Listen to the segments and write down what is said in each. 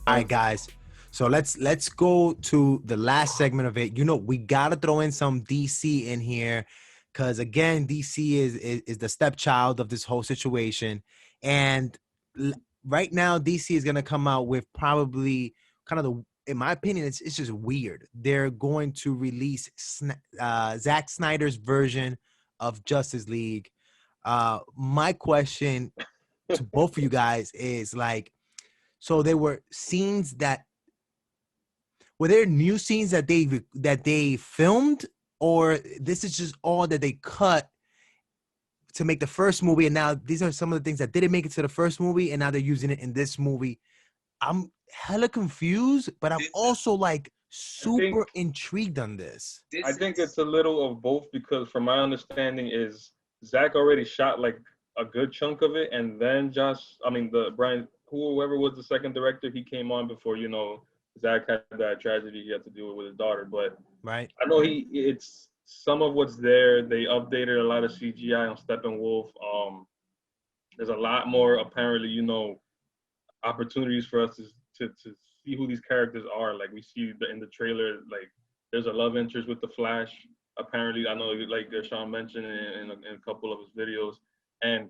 All right, guys. So let's go to the last segment of it. You know, we gotta throw in some DC in here, because again, DC is the stepchild of this whole situation, and right now, DC is gonna come out with probably kind of in my opinion, it's just weird. They're going to release Zack Snyder's version of Justice League. My question to both of you guys is like, so there were scenes that were there new scenes that they filmed, or this is just all that they cut to make the first movie, and now these are some of the things that didn't make it to the first movie, and now they're using it in this movie. I'm hella confused, but I'm also like super intrigued on this. I think it's a little of both, because from my understanding is Zack already shot like a good chunk of it, and then whoever was the second director, he came on before, Zack had that tragedy he had to deal with his daughter. But right, I know it's some of what's there. They updated a lot of CGI on Steppenwolf. There's a lot more apparently, opportunities for us to see who these characters are. Like we see in the trailer, like there's a love interest with the Flash. Apparently, I know, like Sean mentioned in a couple of his videos, and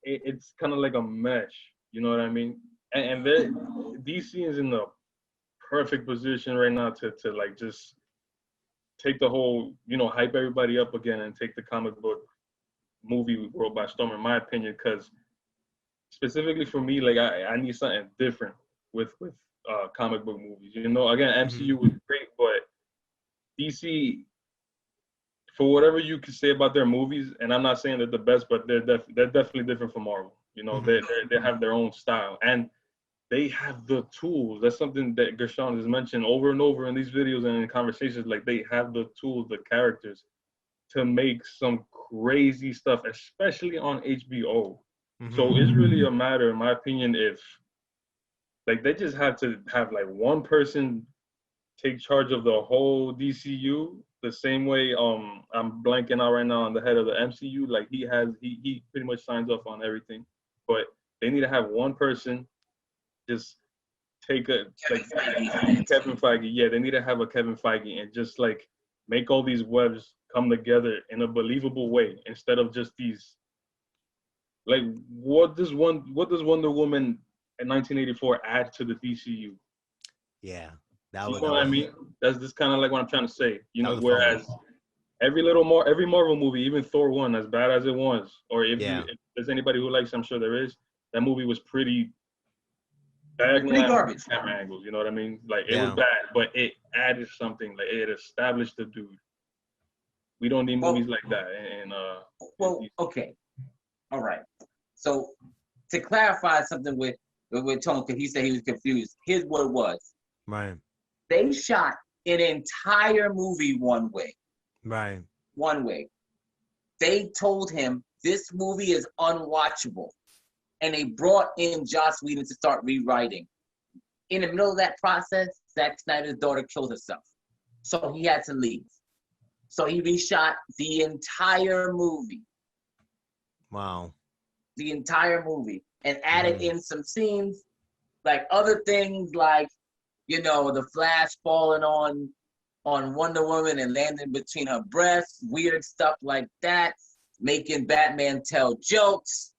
it's kind of like a mesh. You know what I mean? And DC is in the perfect position right now to like just take the whole, hype everybody up again and take the comic book movie world by storm, in my opinion. Because specifically for me, like I need something different with comic book movies. Again, MCU was great, but DC, for whatever you can say about their movies, and I'm not saying they're the best, but they're definitely different from Marvel. They have their own style, and they have the tools. That's something that Gershon has mentioned over and over in these videos and in conversations. Like, they have the tools, the characters, to make some crazy stuff, especially on HBO. So it's really a matter, in my opinion, if like they just have to have like one person take charge of the whole DCU, the same way I'm blanking out right now on the head of the MCU. Like he pretty much signs off on everything, but they need to have one person just take Kevin Feige. Yeah, they need to have a Kevin Feige and just like make all these webs come together in a believable way, instead of just these. Like, what does Wonder Woman in 1984 add to the DCU? Yeah, what I mean? That's just kind of like what I'm trying to say. Whereas every Marvel movie, even Thor 1, as bad as it was, or if there's anybody who likes, I'm sure there is, that movie was pretty garbage. Camera angles, you know what I mean? Like, it was bad, but it added something. Like, it established the dude. We don't need movies like that. Okay. All right. So to clarify something with Tone, because he said he was confused. Here's what it was. Right. They shot an entire movie one way. Right. One way. They told him this movie is unwatchable. And they brought in Joss Whedon to start rewriting. In the middle of that process, Zack Snyder's daughter killed herself. So he had to leave. So he reshot the entire movie. Wow. The entire movie. And added in some scenes, like other things like, the Flash falling on Wonder Woman and landing between her breasts, weird stuff like that, making Batman tell jokes,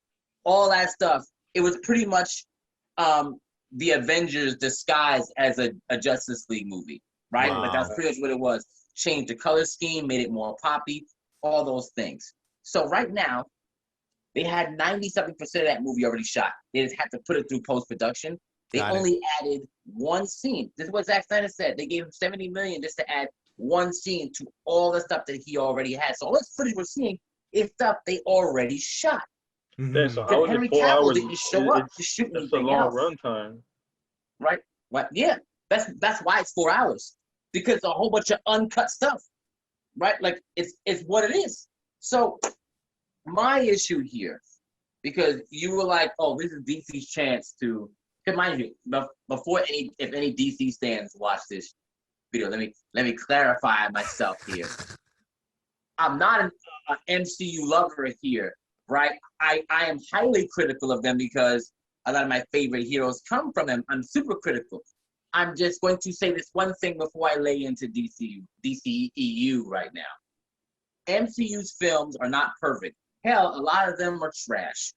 all that stuff. It was pretty much the Avengers disguised as a Justice League movie, right? Wow. Like, that's pretty much what it was. Changed the color scheme, made it more poppy, all those things. So right now, they had 97% of that movie already shot. They just had to put it through post-production. They only added one scene. This is what Zack Snyder said. They gave him $70 million just to add one scene to all the stuff that he already had. So all this footage we're seeing is stuff they already shot. Yeah, so how is it 4 hours? Didn't show up to shoot anything else. It's a long runtime. Right? Yeah. That's why it's 4 hours. Because a whole bunch of uncut stuff. Right? Like, it's what it is. So my issue here, because you were like, oh, this is DC's chance to mind you, before if any DC fans watch this video, let me clarify myself here. I'm not an MCU lover here, right? I am highly critical of them because a lot of my favorite heroes come from them. I'm super critical. I'm just going to say this one thing before I lay into DCEU right now. MCU's films are not perfect. Hell, a lot of them are trash.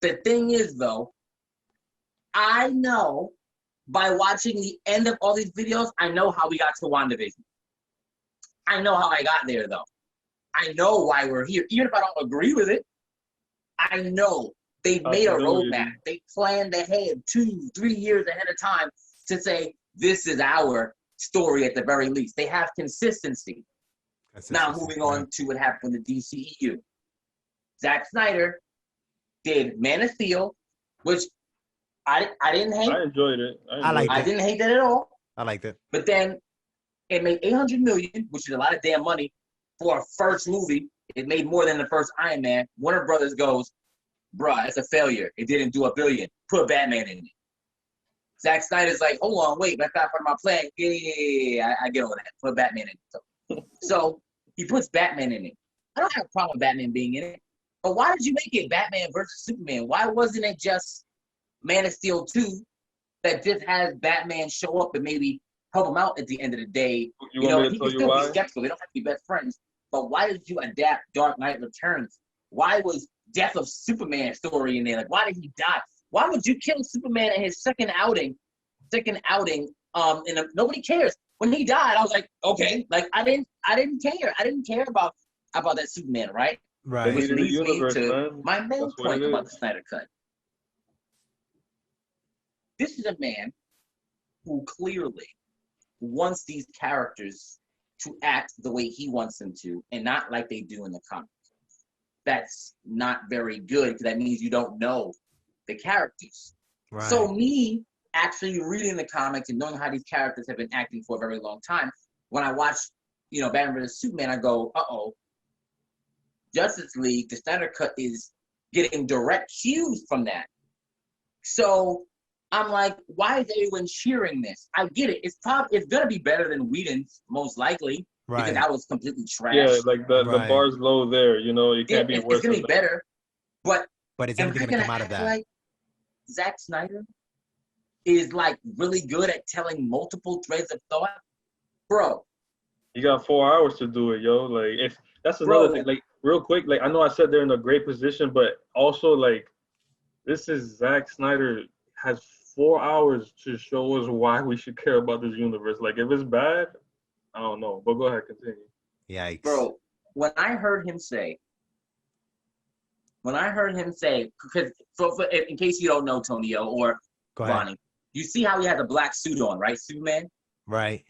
The thing is, though, I know by watching the end of all these videos, I know how we got to WandaVision. I know how I got there, though. I know why we're here. Even if I don't agree with it, I know they made a roadmap. They planned ahead 2-3 years ahead of time to say, this is our story at the very least. They have consistency. Now, moving on to what happened with the DCEU. Zack Snyder did Man of Steel, which I didn't hate. I enjoyed it. I didn't hate that at all. I liked it. But then it made $800 million, which is a lot of damn money for a first movie. It made more than the first Iron Man. Warner Brothers goes, bruh, it's a failure. It didn't do $1 billion. Put Batman in it. Zack Snyder's like, hold on, wait, that's not part of my plan. Yeah, I get all that. Put Batman in it. So he puts Batman in it. I don't have a problem with Batman being in it. But why did you make it Batman versus Superman? Why wasn't it just Man of Steel 2 that just has Batman show up and maybe help him out at the end of the day? You know, he can still be skeptical. They don't have to be best friends. But why did you adapt Dark Knight Returns? Why was Death of Superman story in there? Like, why did he die? Why would you kill Superman in his second outing? Nobody cares. When he died, I was like, okay, like I didn't care. I didn't care about that Superman, right? Right. Which leads me to man. my main point about the Snyder Cut. This is a man who clearly wants these characters to act the way he wants them to, and not like they do in the comics. That's not very good, because that means you don't know the characters. Right. So me actually reading the comics and knowing how these characters have been acting for a very long time, when I watch, Batman vs. Superman, I go, uh-oh, Justice League, the Snyder Cut is getting direct cues from that. So I'm like, why is everyone cheering this? I get it. It's gonna be better than Whedon's, most likely, because that was completely trash. Yeah, like the bar's low there. It can't be worse. It's gonna be better, but it's never gonna come out of that. Like Zack Snyder is like really good at telling multiple threads of thought, bro. You got 4 hours to do it, yo. Like, that's another thing. Like, real quick, like I know I said they're in a great position, but also like this is Zack Snyder has 4 hours to show us why we should care about this universe. Like, if it's bad, I don't know. But go ahead, continue. Yikes. Bro, when I heard him say, because in case you don't know, Tonio or Ronnie, you see how he has a black suit on, right, Superman? Right.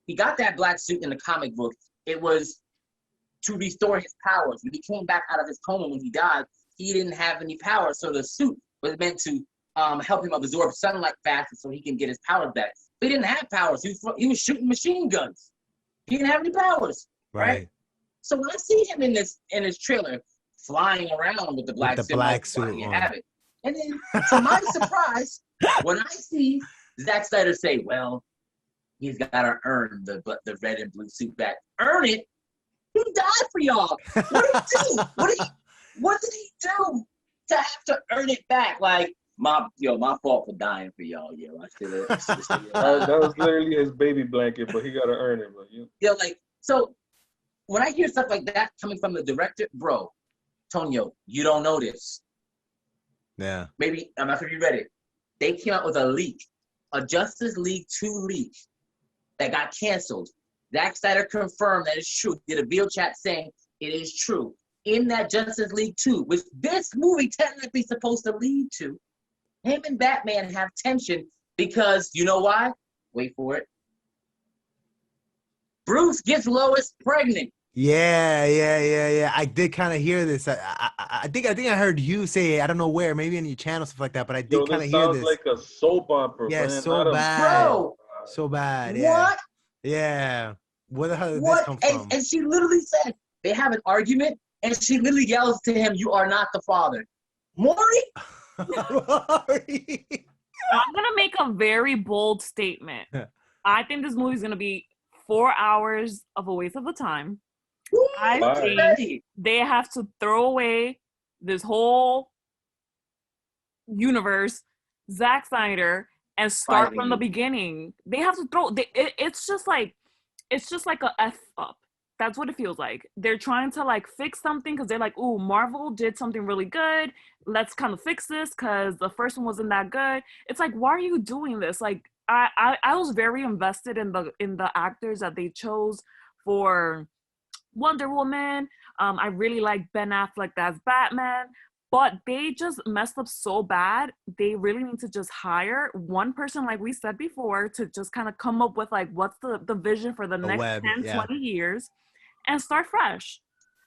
He got that black suit in the comic book. It was to restore his powers. When he came back out of his coma when he died, he didn't have any powers. So the suit was meant to help him absorb sunlight faster so he can get his powers back. But he didn't have powers. He was shooting machine guns. He didn't have any powers. Right? So when I see him in this trailer flying around with the black suit, you have it. And then to my surprise, when I see Zack Snyder say, well, he's got to earn the red and blue suit back. Earn it? He died for y'all. What did he do? What did he do to have to earn it back? Like, my fault for dying for y'all. Yo, I should have. That was literally his baby blanket, but he got to earn it. But so when I hear stuff like that coming from the director, bro, Tonio, you don't know this. Yeah. Maybe, I'm not sure if you read it. They came out with a leak, a Justice League 2 leak that got canceled. Zack Snyder confirmed that it's true. Did a video chat saying it is true. In that Justice League 2, which this movie technically supposed to lead to, him and Batman have tension because, you know why? Wait for it. Bruce gets Lois pregnant. Yeah. I did kind of hear this. I think I heard you say it. I don't know where, maybe on your channel, stuff like that. But I did kind of hear this. Sounds like a soap opera. Yeah, man. so bad, bro. So bad. Yeah. What? Yeah. Where the hell did this come from? And she literally said they have an argument, and she literally yells to him, "You are not the father, Maury." Maury. I'm gonna make a very bold statement. I think this movie is gonna be 4 hours of a waste of the time. I think they have to throw away this whole universe Zack Snyder and start Fighting from the you. beginning. They have to throw. It's just like a f up. That's what it feels like. They're trying to like fix something because they're like, "Ooh, Marvel did something really good. Let's kind of fix this because the first one wasn't that good." It's like, why are you doing this? Like, I was very invested in the actors that they chose for Wonder Woman. I really like Ben Affleck as Batman, but they just messed up so bad. They really need to just hire one person, like we said before, to just kind of come up with like what's the vision for the The next web, 10, yeah. 20 years and start fresh.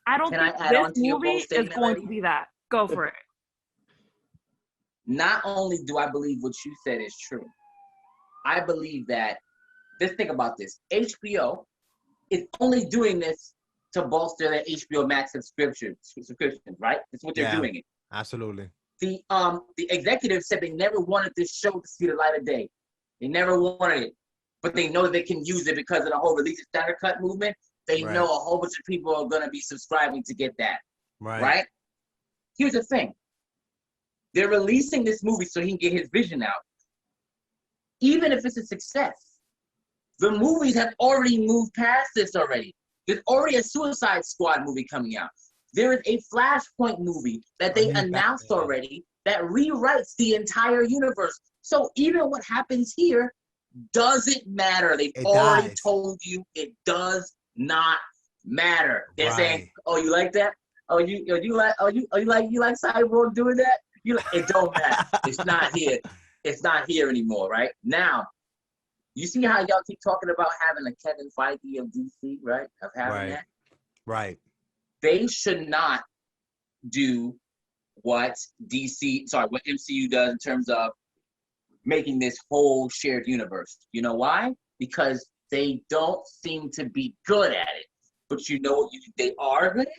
I don't Can I think add this on to your bold movie is statement, going lady? to be that. Go for it. Not only do I believe what you said is true, I believe that, just think about this. HBO is only doing this to bolster their HBOMax subscriptions, right? That's what they're Yeah. doing it. Absolutely. The executive said they never wanted this show to see the light of day. They never wanted it. But they know that they can use it because of the whole release of Snyder Cut movement. They Right. know a whole bunch of people are gonna be subscribing to get that. Right. Right? Here's the thing. They're releasing this movie so he can get his vision out. Even if it's a success, the movies have already moved past this already. There's already a Suicide Squad movie coming out. There is a Flashpoint movie that they announced already that rewrites the entire universe. So even what happens here doesn't matter. They've already told you it does not matter. They're saying, "Oh, you like that? Oh, you like Cyborg doing that? It don't matter. It's not here. It's not here anymore, right? Now, you see how y'all keep talking about having a Kevin Feige of DC, right? Of having that. Right. They should not do what MCU does in terms of making this whole shared universe. You know why? Because they don't seem to be good at it. But you know what they are good at?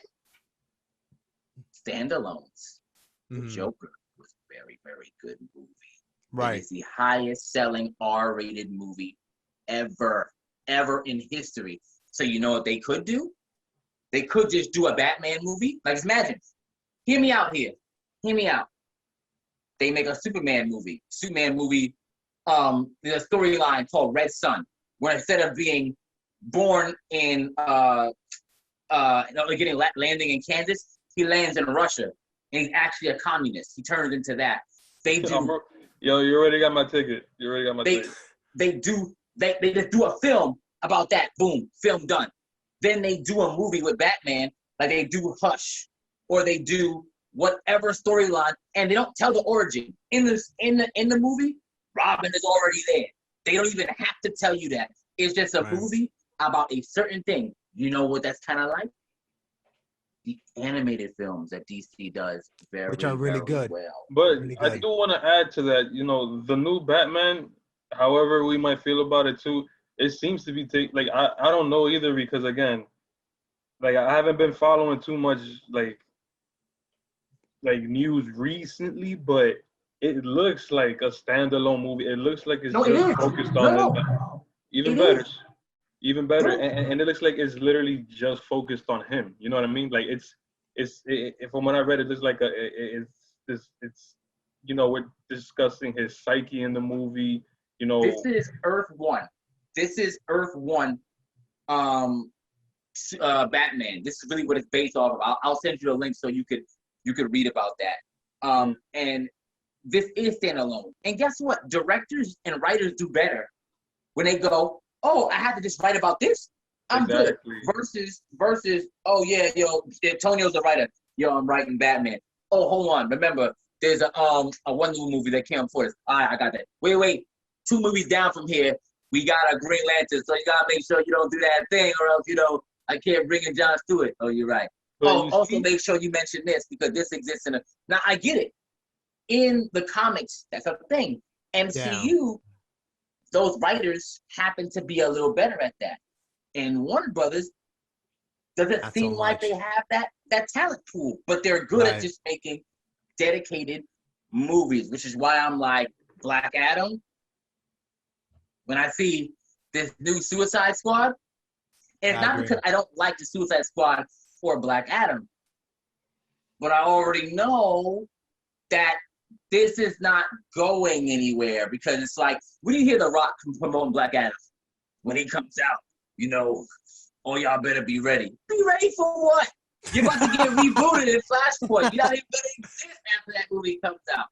Standalones. The Joker was a very, very good movie. Right. It is the highest selling R-rated movie ever in history. So you know what they could do? They could just do a Batman movie. Like, imagine. Hear me out here. Hear me out. They make a Superman movie. There's a storyline called Red Sun, where instead of being born in landing in Kansas, he lands in Russia, and he's actually a communist. He turns into that. They do. Yo, you already got my ticket. Ticket. They just do a film about that. Boom, film done. Then they do a movie with Batman, like they do Hush, or they do whatever storyline, and they don't tell the origin. In the movie, Robin is already there. They don't even have to tell you that. It's just a movie about a certain thing. You know what that's kind of like? The animated films that DC does which are really good. Well. But really I do want to add to that, the new Batman, however we might feel about it too, it seems to be I don't know either, because again, like I haven't been following too much like news recently, but it looks like a standalone movie. It looks like it's focused on even better, and it looks like it's literally just focused on him. You know what I mean? Like it's from what I read, it looks like we're discussing his psyche in the movie. This is Earth 1. This is Earth 1 Batman. This is really what it's based off of. I'll send you a link so you could read about that. And this is standalone. And guess what? Directors and writers do better when they go, "Oh, I have to just write about this. I'm good." Versus, "Oh yeah, Antonio's the writer. I'm writing Batman. Oh, hold on. Remember, there's a Wonder Woman movie that came before this. All right, I got that. Wait. 2 movies down from here, we got a Green Lantern. So you gotta make sure you don't do that thing, or else I can't bring in John Stewart." Oh, you're right. But also make sure you mention this because this exists now. I get it. In the comics, that's a thing. MCU, those writers happen to be a little better at that. And Warner Brothers doesn't seem like they have that talent pool, but they're good at just making dedicated movies, which is why I'm like, Black Adam. When I see this new Suicide Squad, and it's not because I don't like the Suicide Squad or Black Adam, but I already know that this is not going anywhere because it's like, we didn't hear The Rock promoting Black Adam. When he comes out, you know, oh, y'all better be ready. Be ready for what? You're about to get rebooted in Flashpoint. You're not even gonna exist after that movie comes out.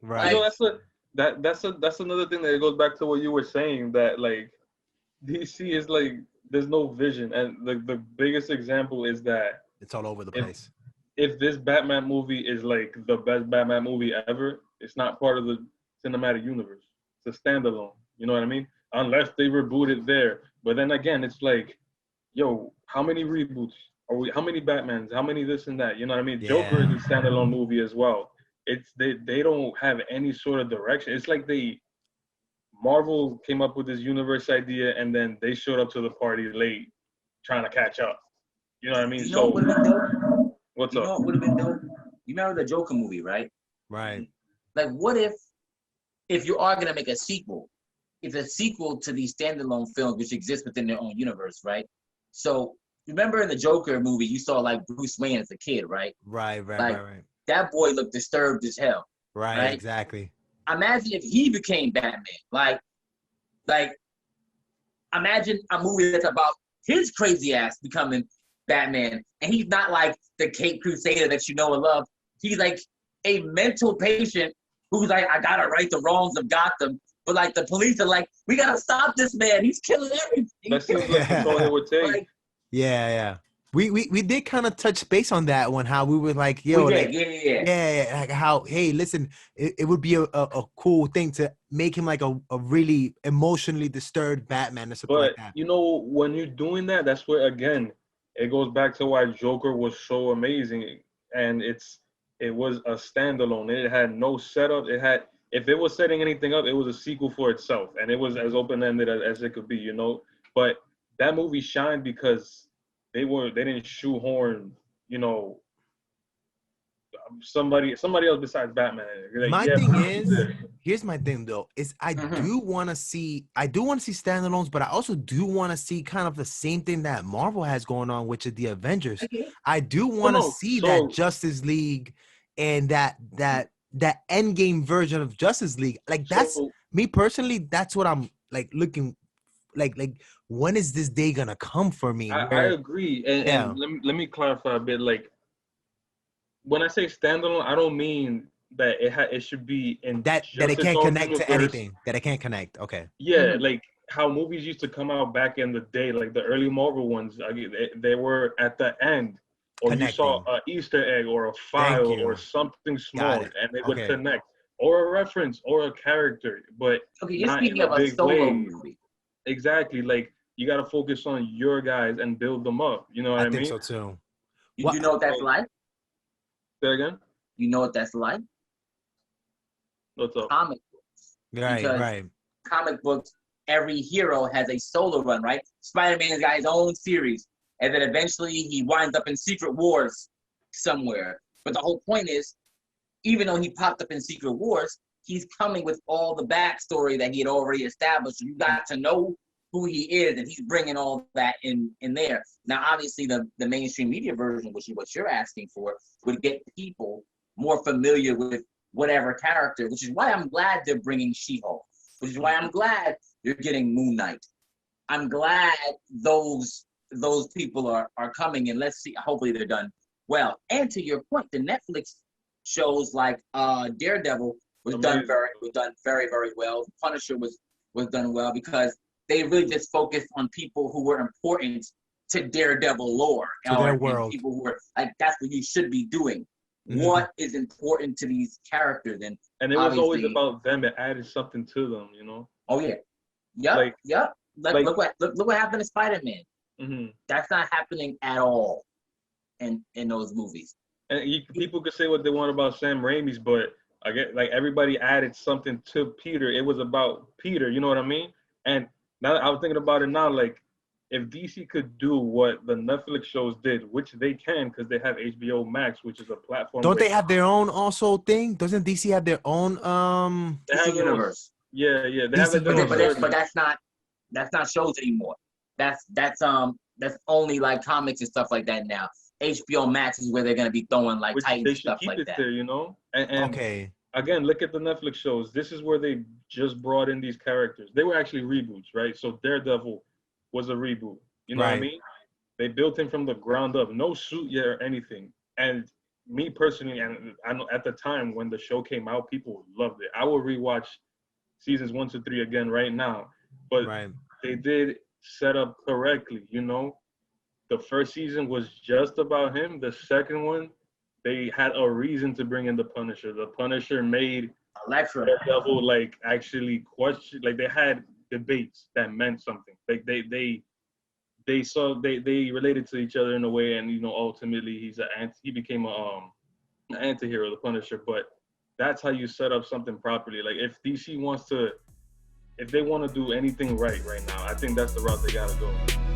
Right. You know, that's another thing that goes back to what you were saying, that like DC is like there's no vision, and the biggest example is that It's all over the place. if this Batman movie is like the best Batman movie ever, it's not part of the cinematic universe. It's a standalone. You know what I mean? Unless they reboot it there. But then again, it's like, yo, how many reboots are we? How many Batmans? How many this and that? You know what I mean? Yeah. Joker is a standalone movie as well. It's they don't have any sort of direction. It's like Marvel came up with this universe idea and then they showed up to the party late, trying to catch up. You know what I mean? You know what would have been dope? What's You up? know what would have been dope? You remember the Joker movie, right? Right. Like, what if you are gonna make a sequel? It's a sequel to these standalone films which exist within their own universe, right? So remember in the Joker movie, you saw like Bruce Wayne as a kid, right? Right. Like, that boy looked disturbed as hell. Right. Exactly. Imagine if he became Batman. Like imagine a movie that's about his crazy ass becoming Batman, and he's not like the Cape Crusader that you know and love. He's like a mental patient who's like, I gotta right the wrongs of Gotham. But like the police are like, we gotta stop this man. He's killing everything. That seems like that's all it would take. Like, Yeah. We did kind of touch base on that one, how we were like, yo, we like, did, yeah, like how, hey, listen, it would be a cool thing to make him like a really emotionally disturbed Batman or something like But that. you know, when you're doing that, that's where again it goes back to why Joker was so amazing, and it was a standalone. It had no setup. If it was setting anything up, it was a sequel for itself, and it was as open-ended as it could be, you know. But that movie shined because they didn't shoehorn, you know, somebody else besides Batman. Like, My yeah, thing is, here's my thing though, is I Mhm. do want to see standalones, but I also do want to see kind of the same thing that Marvel has going on, which is the Avengers. I do want to see that Justice League and that end game version of Justice League. Like, that's me personally, that's what I'm like looking like when is this day gonna come for me? I agree, and let me clarify a bit. Like, when I say standalone, I don't mean that it should be in that it can't connect to anything. That it can't connect. Okay. Yeah, like how movies used to come out back in the day, like the early Marvel ones. They were at the end, or Connecting. You saw an Easter egg or a file or something small, and it would connect, or a reference or a character, but you're not speaking in of a a big solo way. movie. Exactly, like you got to focus on your guys and build them up. You know what I mean? I think so too. You know what that's like? Say again? You know what that's like? What's up? Comic books. Right. Comic books, every hero has a solo run, right? Spider-Man's got his own series, and then eventually he winds up in Secret Wars somewhere. But the whole point is, even though he popped up in Secret Wars, he's coming with all the backstory that he had already established. You got to know who he is, and he's bringing all that in there. Now, obviously, the mainstream media version, which is what you're asking for, would get people more familiar with whatever character, which is why I'm glad they're bringing She-Hulk, which is why I'm glad you're getting Moon Knight. I'm glad those people are coming, and let's see, hopefully they're done well. And to your point, the Netflix shows like Daredevil was done very, very well. Punisher was done well because they really just focused on people who were important to Daredevil lore. To their world. People who were like, that's what you should be doing. Mm-hmm. What is important to these characters? And it was always about them. It added something to them, you know? Oh, yeah. Yep. Look what happened to Spider-Man. Mm-hmm. That's not happening at all in those movies. And people could say what they want about Sam Raimi's, but I get like everybody added something to Peter. It was about Peter, you know what I mean? And now I was thinking about it now, like if DC could do what the Netflix shows did, which they can because they have HBOMax, which is a platform. Don't they have their own also thing? Doesn't DC have their own DC universe? Yeah. They have but that's not shows anymore. That's only like comics and stuff like that now. HBO Max is where they're gonna be throwing like Titans and stuff like that. There, you know. And okay. again, look at the Netflix shows. This is where they just brought in these characters. They were actually reboots, right? So Daredevil was a reboot. You know what I Right. mean? They built him from the ground up, no suit yet or anything. And me personally, and I know at the time when the show came out, people loved it. I will rewatch seasons 1 to 3 again right now. But Right. they did set up correctly, you know. The first season was just about him. The second one, they had a reason to bring in the Punisher. The Punisher made Electra. Daredevil like actually question, like they had debates that meant something. Like they saw they related to each other in a way, and you know ultimately he became an anti-hero, the Punisher. But that's how you set up something properly. Like if DC wants to, if they want to do anything right now, I think that's the route they gotta go.